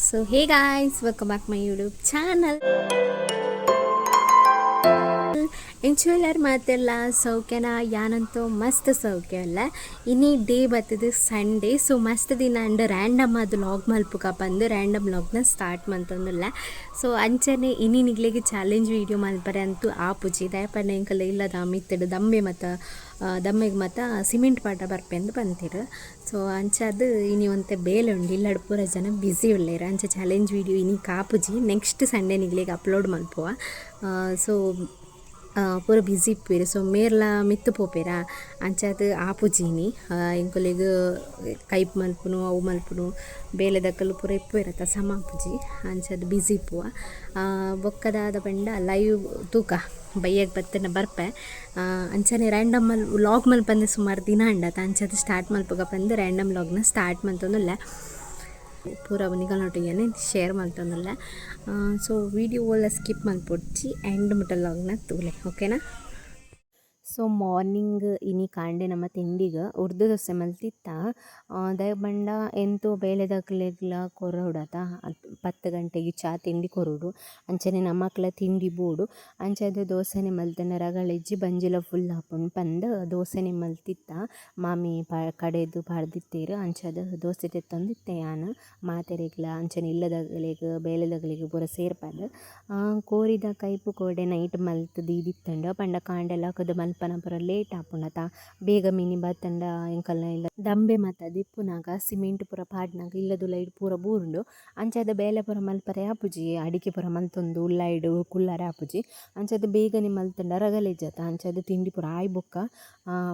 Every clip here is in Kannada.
So hey guys, welcome back my YouTube channel. ಎಂಚುಲರ್ ಮಾತೆಲ್ಲ ಸೌಖ್ಯನ ಯಾನಂತೂ ಮಸ್ತ್ ಸೌಖ್ಯ ಅಲ್ಲ ಇನ್ನಿ ಡೇ ಬರ್ತದೆ ಸಂಡೇ ಸೊ ಮಸ್ತ್ ದಿನ ಅಂಡ್ ರ್ಯಾಂಡಮ್ ಅದು ಲಾಗ್ ಮಲ್ಪುಗ ಬಂದು ರ್ಯಾಂಡಮ್ ಲಾಗ್ನ ಸ್ಟಾರ್ಟ್ ಮಂತಂದಿಲ್ಲ ಸೊ ಅಂಚನೆ ಇನ್ನಿ ನಿಗ್ಲಿಗೆ ಚಾಲೆಂಜ್ ವೀಡಿಯೋ ಮಲ್ಪರೆ ಅಂತೂ ಆಪುಜಿ ದಯಪಣ್ಣ ಎಂಕಲ್ಲ ಇಲ್ಲದ ಮಿತ್ತಡು ದಮ್ಮೆ ಮತ್ತು ದಮ್ಮೆಗೆ ಮತ್ತು ಸಿಮೆಂಟ್ ಪಾಟ ಬರ್ಪೆ ಅಂತ ಬಂತೀರು ಸೊ ಅಂಚದು ಇನಿ ಒಂತೆ ಬೇಲೆ ಉಂಡು ಇಲ್ಲಡು ಪೂರ ಜನ ಬ್ಯುಸಿ ಉಳ್ಳೇರು ಅಂಚೆ ಚಾಲೆಂಜ್ ವೀಡಿಯೋ ಇನಿ ಕಾಪುಜಿ ನೆಕ್ಸ್ಟ್ ಸಂಡೇ ನಿಗ್ಲಿಗೆ ಅಪ್ಲೋಡ್ ಮಲ್ಪುವ ಸೊ ಪೂರ ಬ್ಯುಸಿ ಇಪ್ಪೇರು ಸೊ ಮೇರ್ಲ ಮಿತ್ತು ಪೋಪೇರ ಅಂಚಾದ ಆಪುಜೀನಿ ಇಂಕೊಲಿಗ್ ಕೈಪ್ ಮಲ್ಪುನು ಅವು ಮಲ್ಪುನು ಬೇಲೆ ದಕ್ಕಲು ಪೂರ ಇಪ್ಪೇರತ್ತ ಸಮ ಆಪುಜಿ ಅಂಚಾದ ಬ್ಯುಸಿ ಇಪ್ಪುವ ಬೊಕ್ಕದಾದ ಪಂಡ ಲೈವ್ ತೂಕ ಬೈಯಾಗ ಬತ್ತನ ಬರ್ಪೆ ಅಂಚನೆ ರ್ಯಾಂಡಮ್ ಲಾಗ್ ಮಲ್ಪಂದೆ ಸುಮಾರು ದಿನ ಅಂಡತ ಅಂಚದ ಸ್ಟಾರ್ಟ್ ಮಲ್ಪಗ ಬಂದು ರ್ಯಾಂಡಮ್ ಲಾಗ್ನ ಸ್ಟಾರ್ಟ್ ಮಂತಂದಿಲ್ಲ ಪೂರ ನಿಗಲ್ನೊಟ್ಟಿಗೆ ಶೇರ್ ಮಾಡ್ತಂದಿಲ್ಲ ಸೊ ವಿಡಿಯೋ ಎಲ್ಲ ಸ್ಕಿಪ್ ಮಲ್ಪೊಡ್ಚಿ ಎಂಡ್ ಮುಟ್ಟ ಲಾಗ್ನ ತೂಲೆ ಓಕೆನಾ. ಸೊ ಮಾರ್ನಿಂಗ್ ಇನಿ ಕಾಂಡೆ ನಮ್ಮ ತಿಂಡಿಗೆ ಉರ್ದು ದೋಸೆ ಮಲ್ತಿತ್ತ ದಯ ಬಂಡ ಎಂತೋ ಬೇಳೆದಕ್ಲೆಗ್ಲ ಕೊರೊಡತ 10 ಗಂಟೆಗೆ ಚಾ ತಿಂಡಿ ಕೊರಡು ಅಂಚನೆ ನಮ್ಮಕ್ಲ ತಿಂಡಿ ಬೋಡು ಅಂಚದ ದೋಸೆನೆ ಮಲ್ತನ ರಗಳಿಜ್ಜಿ ಬಂಜಿಲ ಫುಲ್ ಹಾಕೊಂಡು ಬಂದು ದೋಸೆನೆ ಮಲ್ತಿತ್ತ ಮಾಮಿ ಕಡೆದು ಪಾಡ್ದಿತ್ತೇರು ಅಂಚದ ದೋಸೆ ತೆತ್ತೊಂದಿತ್ತೆ ಯಾನು ಮಾತೆರೆಗ್ಲ ಅಂಚನೆ ಇಲ್ಲದಗಳಿಗೆ ಬೇಳೆದಗಳಿಗೆ ಪೂರ ಸೇರ್ಪದು ಕೋರಿದ ಕೈಪು ಕೋಡೆ ನೈಟ್ ಮಲ್ತು ದೀದಿತ್ತಂಡು ಪಂಡ ಕಾಂಡೆಲ್ಲ ಕದು ಮಲ್ಪ ಪರ ಲೇಟ್ ಆಪುಣತ ಬೇಗ ಮಿನಿ ಬತ್ತಂಡ ಎಂಕಲ್ನ ಇಲ್ಲ ದಂಬೆ ಮತ್ತು ದಿಪ್ಪುನಾಗ ಸಿಮೆಂಟ್ ಪೂರ ಪಾಡ್ನಾಗ ಇಲ್ಲದು ಲೈಟ್ ಪೂರ ಬೂರುಂಡು ಅಂಚದ ಬೇಲೆ ಪೂರ ಮಲ್ಪರೆ ಆಪುಜಿ ಅಡಿಕೆ ಪೂರ ಮಲ್ತೊಂದು ಉಳ್ಳಾಯ್ಡು ಕುಲ್ಲರೆ ಆಪುಜಿ ಅಂಚದ ಬೇಗನೆ ಮಲ್ತಂಡ ರಗಲೆಜ್ಜತ ಅಂಚದ ತಿಂಡಿ ಪೂರ ಆಯ್ ಬೊಕ್ಕ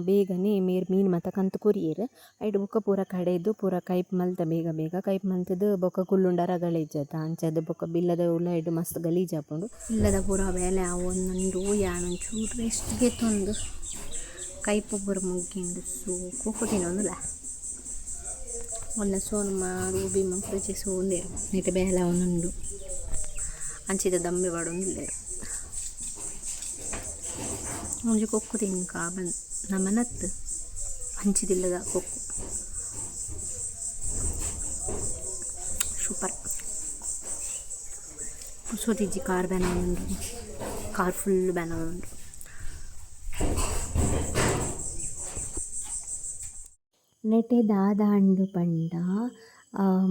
ಬೇಗನೆ ಮೀನು ಮತ್ತು ಕಂತು ಕೊರಿಯರು ಐಡು ಬೊಕ್ಕ ಪೂರ ಕಡೆದು ಪೂರ ಕೈಪ್ ಮಲ್ತ ಬೇಗ ಬೇಗ ಕೈಪ್ ಮಲ್ತದು ಬೊಕ್ಕ ಕುಲ್ಲುಂಡ ರಗಲೆಜ್ಜತ ಅಂಚದ ಬೊಕ್ಕ ಬಿಲ್ಲದ ಉಳ್ಳಾಯ್ಡು ಮಸ್ತ್ ಗಲೀಜ್ ಆಪುಂಡು ಇಲ್ಲದ ಪೂರ ಬೇಲೆ ಅವೊಂದು ಯಾನೊಂಚೂರು ರೆಸ್ಟ್ಗೆ ತೊಂದು ಕೈಪೊಬ್ಬರು ಮುಗ್ಗಿಂಡು ಸೊ ಕೂಕುಟಿನ ಒಂದುಲ ಒಳ್ಳೆ ಸೋನು ರೂಬಿ ಮಂಕ್ರಚಿ ಸೋಂದೇರು ನೆಟ್ಟು ಬೇಲ ಒಂದುಂಡು ಅಂಚಿದ ದಮ್ಮೆ ಬಾಡೊಂದಿಲ್ಲೇರು ಒಂಜಿ ಕೊಕ್ಕು ತಿನ್ಕ ಬಂದು ನಮ್ಮ ನತ್ತು ಹಂಚಿದಿಲ್ಲದ ಕೊಕ್ಕು ಸೂಪರ್ ಕುಸೋತಿಜ್ಜಿ ಕಾರ್ ಬ್ಯಾನ ಉಂಡು ಕಾರ್ ಫುಲ್ ಬ್ಯಾನ ಉಂಡು ನೆಟೆ ದಾದ ಹಂಡು ಪಂಡ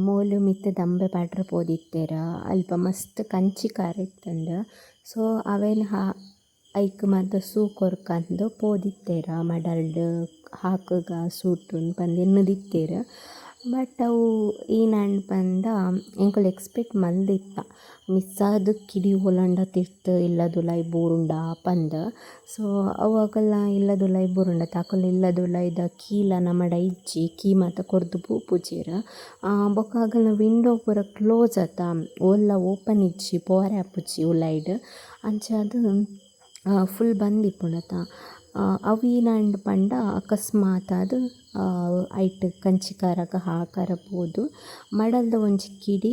ಮೋಲು ಮಿತ್ತ ದಂಬೆ ಪಾಡ್ರ ಪೋದಿತ್ತೆರ ಅಲ್ಪ ಮಸ್ತ್ ಕಂಚಿ ಕಾರ್ ಇತ್ತಂಡು ಸೊ ಅವೇನು ಐಕ್ ಮತ್ತು ಸೂ ಕೊರ್ಕಂದು ಪೋದಿತ್ತೆರ ಮಡಲ್ಡ್ ಹಾಕುಗ ಸೂಟುನ್ ಪಂದು ಎನ್ನದಿತ್ತೇರು ಬಟ್ ಅವು ಏನಂಡು ಪಂದ ಎಂಕುಲು ಎಕ್ಸ್ಪೆಕ್ಟ್ ಮಲ್ದಿತ್ತ ಮಿಸ್ಸಾದ ಕಿಡಿ ಹೊಲಂಡ ತಿರ್ತು ಇಲ್ಲದುಲೈ ಬೋರುಂಡ ಪಂದು ಸೊ ಅವಾಗೆಲ್ಲ ಇಲ್ಲದುಲೈ ಬೋರುಂಡ ತಾಕಲು ಇಲ್ಲದುಲೈದ ಕೀಲ ನಮ್ಮಡ ಇಜ್ಜಿ ಕೀ ಮತ್ತು ಕೊರ್ದು ಪೂಪುಜೀರ ಬೊಕ್ಕ ಆಗಲ್ನ ವಿಂಡೋ ಪೂರ ಕ್ಲೋಸ್ ಆತ ಒಲ್ಲ ಓಪನ್ ಇಜ್ಜಿ ಪೋರೆ ಆಪುಜಿ ಉಲೈಡ್ ಅಂಚಾದ ಫುಲ್ ಬಂದಿಪ್ಪುಂಡತ ಅವು ಏನಂಡು ಪಂಡ ಅಕಸ್ಮಾತ್ ಅದು ಐಟ್ ಕಂಚಿಕಾರಗ ಹಾಕರ ಪೋದು ಮಡಲ್ದ ಒಂಜಿ ಕಿಡಿ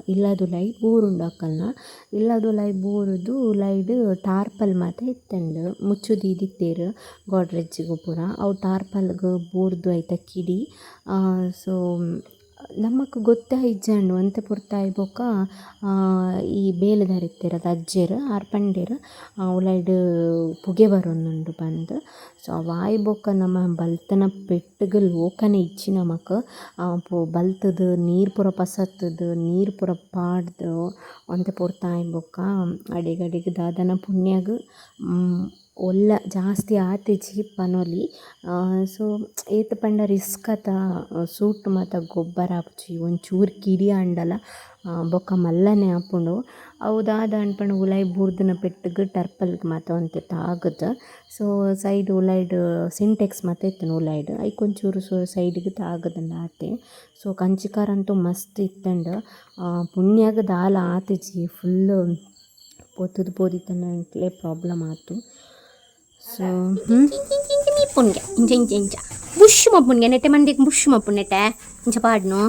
ಇಲ್ಲದುಲೈ ಬೂರುಂಡು ಅಕಲ್ನ ಇಲ್ಲದುಲೈ ಬೂರುದು ಲೈಡ್ ಟಾರ್ಪಲ್ ಮಾತ ಇತ್ತಂಡು ಮುಚ್ಚುದೀದಿತ್ತೇರು ಗೋಡ್ರೆಜ್ಜಿಗೂ ಪೂರ ಅವು ಟಾರ್ಪಲ್ಗೆ ಬೂರ್ದು ಐತ ಕಿಡಿ ಸೊ ನಮಕ್ ಗೊತ್ತೇ ಇಜ್ಜಂಡು ಅಂತೆ ಪುರ್ತಾಯಿ ಬೊಕ ಈ ಬೇಲೆ ಧರಿತ್ತೆರ್ ಅಜ್ಜೆರ್ ಆರ್ ಪಂಡೆರ್ ಉಲೈಡ್ ಪುಗೆ ಬರೊಂದುಂಡು ಪಂದ್ ಸೊ ಅವಾಯ್ ಬೊಕ ನಮ ಬಲ್ತನ ಪೆಟ್ಟುಗು ಲೋಕನೆ ಇಜ್ಜಿ ನಮಕ್ ಬಲ್ತದ ನೀರು ಪೂರ ಪಸತ್ತದ ನೀರು ಪೂರ ಪಾಡ್ದು ಒಂತೆ ಪುರ್ತಾಯಿ ಬೊಕ ಅಡಿಗಡಿಗೆ ದಾದನ ಪುಣ್ಯಗ್ ಒಲ್ಲ ಜಾಸ್ತಿ ಆತಿಜಿ ಪನೊಲಿ ಸೊ ಏತ್ ಪಂಡ ರಿಸ್ಕ್ ಅತ ಸೂಟ್ ಮತ್ತು ಗೊಬ್ಬರ ಆಪುಜಿ ಒಂಚೂರು ಕಿಡಿ ಅಂಡಲ ಬೊಕ್ಕ ಮಲ್ಲನೆ ಆಪುಂಡು ಅವು ದಾದ ಅನ್ಪಂಡು ಉಲೈ ಬೂರ್ದಿನ ಪೆಟ್ಟಿಗೆ ಟರ್ಪಲ್ಗೆ ಮಾತ ಒಂತೆ ತಾಗದು ಸೊ ಸೈಡ್ ಉಲೈಡ್ ಸಿಂಟೆಕ್ಸ್ ಮಾತ ಇತ್ತನು ಉಲೈಡ್ ಐಕೊಂಚೂರು ಸೈಡಿಗೆ ತಾಗದಂಡ ಆತೆ ಸೊ ಕಂಚಿಕಾರ ಅಂತೂ ಮಸ್ತ್ ಇತ್ತಂಡು ಪುಣ್ಯಾಗ ದಾಲ ಆತಿಜಿ ಫುಲ್ಲು ಪೊತ್ತುದು ಪೋದಿತ್ತಂಡೇ ಪ್ರಾಬ್ಲಮ್ ಆತು ಸೊ ಪುಣ್ಯ ಇಂಚ ಬುಷ್ ಮಪ್ಪುನ್ಗೆ ನೆಟ್ಟೆ ಮಂದಿಗೆ ಬುಷ್ ಮಪ್ಪು ನೆಟ್ಟೆ ಇಂಚ ಪಾಡ್ನು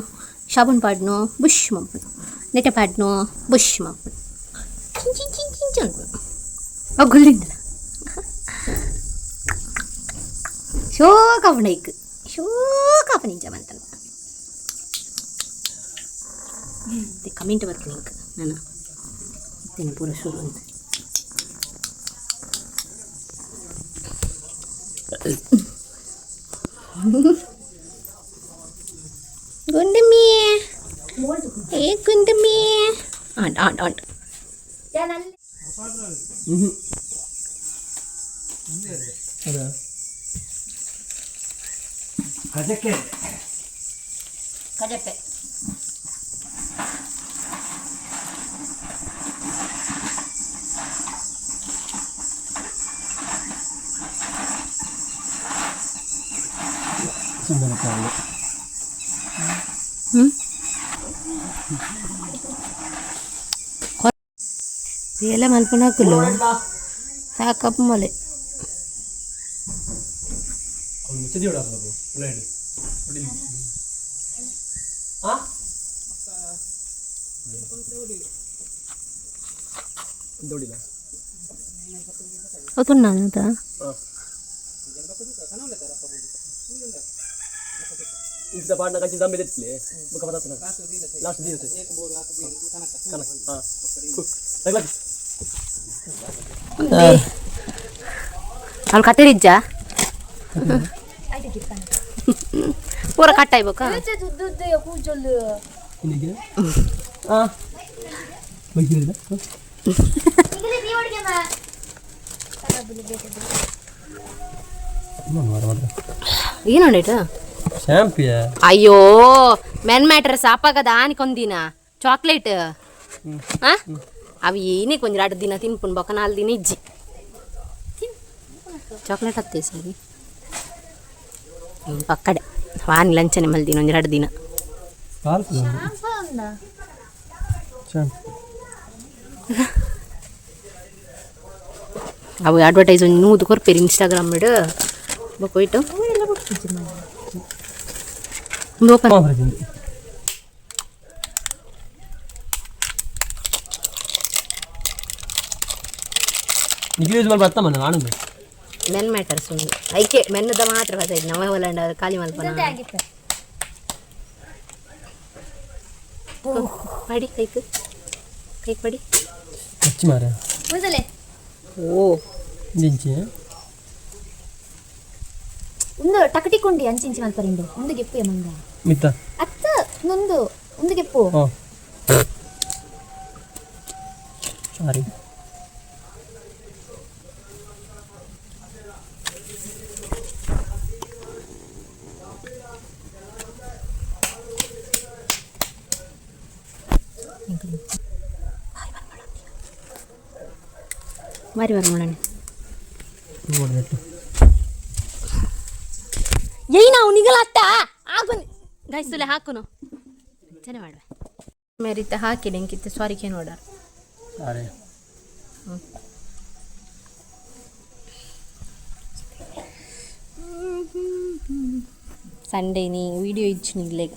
ಶಾಬುನ್ ಪಾಡ್ನು ಬುಷ್ ಮಪ್ಪು ನೆಟ್ಟೆ ಪಾಡ್ನು ಬುಷ್ ಮಪ್ಪು ಚಿಂಚ ಗುಲ್ಲಿಂದಲ ಶೋಕಾಪುಂಡ ಇಕ್ಕು ಶೋಕಾಪುನ ಇಂಚ ಮಂತನ ಕಮೆಂಟ್ ಬರ್ತೀನಿ ನಿಂಗೆ ನಾನು ಇತ್ತೇನೆ ಪೂರ ಶುರು ಅಂತ ಗುಂಡಮ್ಮಿ ಏ ಗುಂಡಮ್ಮಿ ಆಂಟ್ ಆಂಟ್ ಆಂಟ್ ಕಜಕ್ಕೆ ಕಜಕ್ಕೆ ಸುಂದರ ಕಾಲು ಎಲ್ಲ ಮಲ್ಪನಾಕುಲು ಸಾಕಪ್ಪ ಮಲೆ ಅವ್ನು ಮುಚ್ಚದಿ ಹೊಡಾಕಲ್ಲ ಲೈಟ್ ಹೊಡಿಲಿ ಆ ದೊಡಿಲ್ಲ ಅದು ನಾನು ಅಂತ ಇಂತ ಪಾಡ್ನ ಕಚ್ಚಿ ದಮ್ಮೆ ತೆತ್ತಲೆ ಮುಖ ಪದಾರ್ಥ ಲಾಸ್ಟ್ ದಿನ ಕನ ಹಾ ತಗಲ ಅವ್ನು ಕತ್ತರಿಜ್ಜ ಪೂರ ಕಟ್ಟಾಯ್ಬೇಕಾ ಇನ್ನಿಗೆ ಆ ಬೈಸಿದ ಏನು ಹೊಂಡೇಟ ಚಾಂಪಿಯ ಅಯ್ಯೋ ಮೆನ್ ಮ್ಯಾಟ್ರ್ ಸಾಪಾಗದ ಆನಿಕೊಂದಿನ ಚಾಕ್ಲೇಟ್ ಅವು ಏನೇ ಕೊಂಚ 2 ದಿನ ತಿನ್ಪುನ್ ಬೊಕ್ಕ 4 ದಿನ ಇಜ್ಜಿ ಚಾಕ್ಲೇಟ್ ಹತ್ತೇ ಸರಿ ಪಕ್ಕಡೆ ವಾನಿ ಲಂಚನೆ ಮಲ್ದಿನ 1-2 ದಿನ ಅವು ಅಡ್ವರ್ಟೈಸ್ ಒಂದು ನೂದು ಕೊರ್ಪೇರಿ ಇನ್ಸ್ಟಾಗ್ರಾಮ್ ಇಡು ಬೊಕ್ಕೋಯ್ತು ಮೆನ್ ಮ್ಯಾಟರ್ಸ್ ಒಂದು ಐಕೆ ಮೆನ್ನದ ಮಾತ್ರ ಬರ್ತೈತೆ ನವ ಹೊಲಂಡ ಖಾಲಿ ಮಲ್ಪನ ಪಡಿ ಕೈಕ್ ಕೈಕ್ ಪಡಿ ಓ ದಿಂಚಿ ಒಂದು ಟಕಟಿಕೊಂಡಿ ಅಂಚಿಂಚಿ ಮಲ್ಪರಿಂಡು ಒಂದು ಗೆಪ್ಪು ಮಂಗ ಮಿತ್ತ ಅತ್ತ ನೊಂದು ಒಂದು ಗೆಪ್ಪು ಸಾರಿ ಮಾರಿ ಬರೋಣ ನೋಡ್ಬಿಟ್ಟು ಏಯ್ ನಾವು ನಿಗಲತ್ತ ಆಗುನ್ ಗೈಸುಲೆ ಹಾಕುನು ಚೆನ್ನಾಗಿ ಮಾಡುವೆ ಮೇರಿತ ಹಾಕಿ ನೆಂಕಿತ್ತು ಸಾರಿಕೆ ನೋಡಾರ ಸಾರಿ ಸಂಡೇ ನೀ ವಿಡಿಯೋ ಇಚ್ಚು ನಿಗ್ಲೇಗ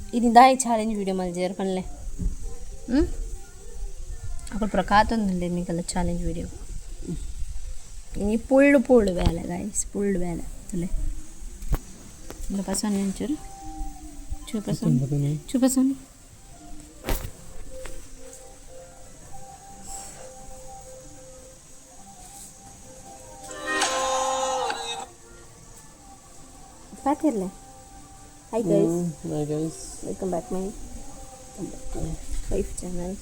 ಇದರಿಂದ ಚಾಲೆಂಜ್ ವಿಡಿಯೋ ಮಲ್ಜೇರ್ ಪಲ್ಲೆ ಅక్కడ ಪ್ರಕಾತೊಂದುಂಡೆ ನಿಗಲ್ಲ ಚಾಲೆಂಜ್ ವಿಡಿಯೋ ಇನಿ ಪುಳ್ಳು ಬೇಲೆ ಗೈಸ್ ಪುಳ್ಳು ಬೇಲೆ ತುಲೆ ఇంకా పసని ఉంచారు చూపసని పాతర్లే hi guys welcome back my wife channel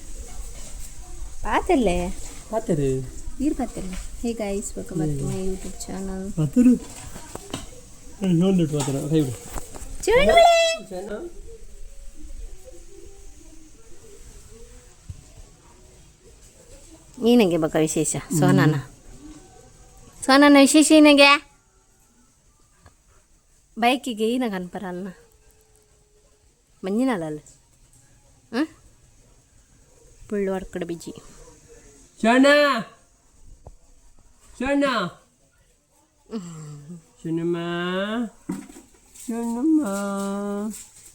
పాతర్లే ಪಾತರು వీరు పాతర్లే hey guys welcome back to my YouTube channel ಪಾತರು ನೋಡ್ಬಿಟ್ಟು ಪಾತರು ಕೈ ಬಿಡು ಏನಂಗೆ ಬಕ್ಕ ವಿಶೇಷ ಸೋನಾನ ವಿಶೇಷ ಏನಂಗೆ ಬೈಕಿಗೆ ಏನಾಗ ಅನ್ಪರಲ್ಲ ಮಂಜಿನಲ್ಲ ಪುಳ್ಳು ಹೊಡ್ಕಡೆ ಬಿಜಿ ಶಣ್ಣ ಶಣ್ಣಮ್ಮ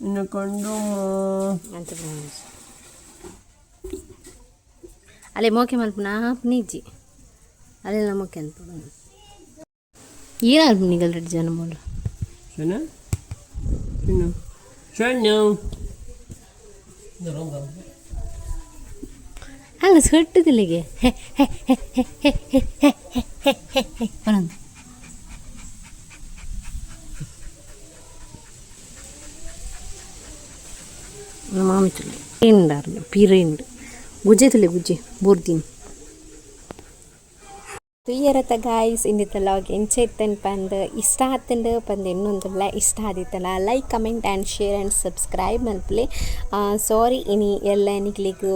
ಇನ್ನು ಕೊಂಡಮ್ಮ ಅಂತ ಅಲ್ಲೇ ಮೋಕೆ ಮಲ್ಪನ ನೀಜಿ ಅಲ್ಲೆಲ್ಲ ಮೋಕೆ ಅಂತ ಏನಾದ್ರು ನಿಗಲ್ ರೆಡ್ ಜನ ಮೂಲ ಅಲ್ಲ ಸೊಟ್ಟದಿಲ್ಲಿಗೆ ಬರೋದು ಮಾಮಿ ತುಲೆ ಪೀರಿಂಡ್ ಪೀರಿಂಡ್ ಗುಜ್ಜೆ ತುಲೆ ಗುಜ್ಜೆ ಬೋರ್ದಿನಿ ತುಯ್ಯರತ ಗಾಯ್ಸ್ ಇಂದಿತ್ತ ಲಾಗ್ ಎಂಚೆತ್ತನ್ ಪಂದ್ ಇಷ್ಟ ಆತಂಡ್ ಪಂದ್ ಇನ್ನೊಂದುಲ್ಲ ಇಷ್ಟ ಆದಿತ್ತಲ್ಲ like comment and share and subscribe ಮಲ್ಪಲೆ ಸಾರಿ ಇನಿ ಎಲ್ಲ ನಿಕ್ಲಿಗೆ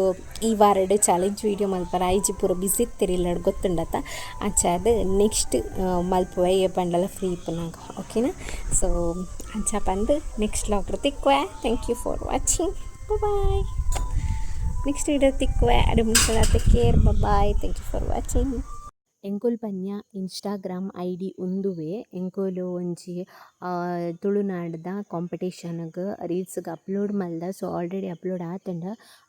ಈ ವಾರಡ್ ಚಾಲೆಂಜ್ ವೀಡಿಯೋ ಮಲ್ಪರ ಐಜಿ ಪೂರ ಬಿಸಿ ಇತ್ತಿರಿಲ್ಲ ಗೊತ್ತುಂಡತ್ತ ಅಂಚಾದ ನೆಕ್ಸ್ಟ್ ಮಲ್ಪುವ ಏ ಪಂಡಲ ಫ್ರೀ ಇಪ್ಪನಾಗ ಓಕೆನಾ ಸೊ ಅಂಚ ಪಂದ್ ನೆಕ್ಸ್ಟ್ ಲಾಗ್ ತಿಕ್ಕುವ thank you for watching bye next video ತಿಕ್ಕುವ ಅದು ಮುಂಚೆ care bye thank you for watching ಎಂಕೋಲ್ ಪನ್ಯ ಇನ್ಸ್ಟಾಗ್ರಾಮ್ ಐ ಡಿ ಉಂದುವೆ ಎಂಕೋಲು ಒಂಜಿ ತುಳುನಾಡ್ದ ಕಾಂಪಿಟೇಷನ್ಗೆ ರೀಲ್ಸ್ಗೆ ಅಪ್ಲೋಡ್ ಮಲ್ದ ಸೊ ಆಲ್ರೆಡಿ ಅಪ್ಲೋಡ್ ಆತಂಡ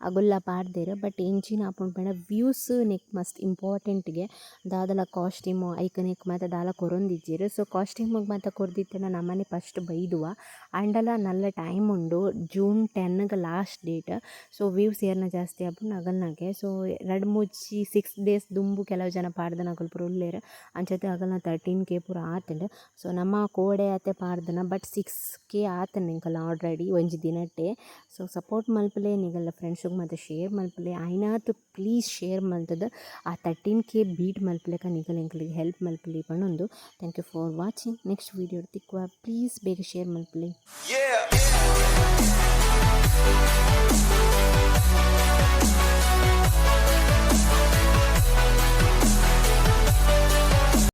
ಅಗೊಲ್ಲ ಪಾಡ್ದೇರು ಬಟ್ ಎಂಚಿನ ಆಪುಂಡು ಪಂಡ ವ್ಯೂಸ್ ನೆಕ್ ಮಸ್ತ್ ಇಂಪಾರ್ಟೆಂಟ್ಗೆ ದಾದಲ ಕಾಸ್ಟ್ಯೂಮು ಐಕನಿಕ್ ಮತ್ತು ದಾಲ ಕೊರೊಂದಿಜ್ಜೆರು ಸೊ ಕಾಸ್ಟ್ಯೂಮಿಗೆ ಮಾತ ಕೊರ್ದಿತ್ತಂಡ ನಮ್ಮನೆ ಫಸ್ಟ್ ಬೈದುವ ಆಂಡಲ ನಲ್ಲ ಟೈಮ್ ಉಂಡು ಜೂನ್ 10ಗೆ ಲಾಸ್ಟ್ ಡೇಟ್ ಸೊ ವ್ಯೂಸ್ ಏರ್ನ ಜಾಸ್ತಿ ಆಪುಂಡು ಅಗಲ್ನಾಗೆ ಸೊ 2-3 6 ಡೇಸ್ ದುಂಬು ಕೆಲವು ಜನ ಪಾಡ್ದನ ಪೂರ ಉಲ್ಲೇರು ಅಂಚತೆ ಆಗಲ್ಲ 13K ಪೂರ ಆತಂಡು ಸೊ ನಮ್ಮ ಕೋಡೆ ಅತ್ತೆ ಪಾಡ್ದನ ಬಟ್ 6K ಆತಂಡು ನಿಂಕಲ್ಲ ಆಲ್ರೆಡಿ ಒಂಜಿ ದಿನಟ್ಟೆ ಸೊ ಸಪೋರ್ಟ್ ಮಲ್ಪಲೆ ನಿಗಲ್ಲ ಫ್ರೆಂಡ್ಸಿಗೆ ಮತ್ತು ಶೇರ್ ಮಲ್ಪಲೆ ಐನಾತು ಪ್ಲೀಸ್ ಶೇರ್ ಮಲ್ತದ ಆ 13K ಬೀಟ್ ಮಲ್ಪಲೆಕ ನಿಗಲ್ಲ ಎಂಕಲಿಗೆ ಹೆಲ್ಪ್ ಮಲ್ಪಲೆ ಪಣ್ಣೊಂದು thank you for watching next video ತಿಕ್ಕುವ ಪ್ಲೀಸ್ ಬೇಗ ಶೇರ್ ಮಲ್ಪಲೆ